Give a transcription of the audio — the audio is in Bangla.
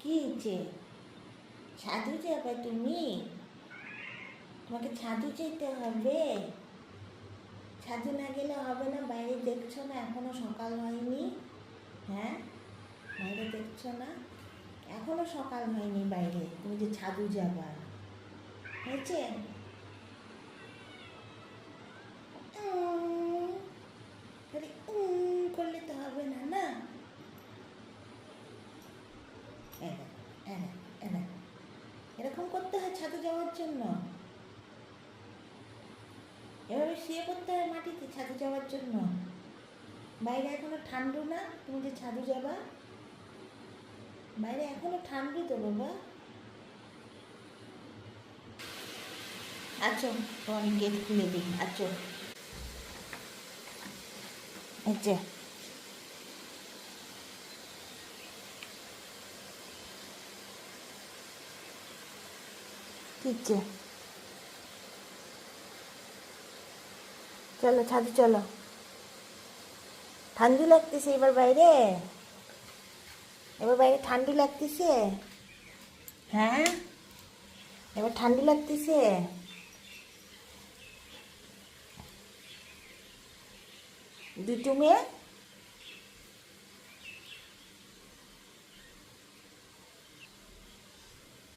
কি হয়েছে? ছাদু যাবে তুমি? তোমাকে ছাদু যেতে হবে। ছাদু না গেলে হবে না। বাইরে দেখছো না এখনো সকাল হয়নি? হ্যাঁ, বাইরে দেখছো না এখনো সকাল হয়নি বাইরে, তুমি যে ছাদু যাবা? হয়েছে? খালি করলে তো হবে না, না? এরকম করতে হয় ছাদে যাওয়ার জন্য। এভাবে শুয়ে পড়তে হয় মাটিতে ছাদে যাওয়ার জন্য। বাইরে এখনো ঠান্ডু না, তুমি যে ছাদে যাবা? বাইরে এখনো ঠান্ডু তো বাবা। আচ্ছা, তোমার গেট খুলে দিই। আচ্ছা, আচ্ছা, ঠিক আছে, চলো ছাদে চলো। ঠান্ডু লাগতেছে এবার বাইরে? এবার বাইরে ঠান্ডু লাগতেছে? হ্যাঁ, এবার ঠান্ডু লাগতেছে? দুটো মেয়ে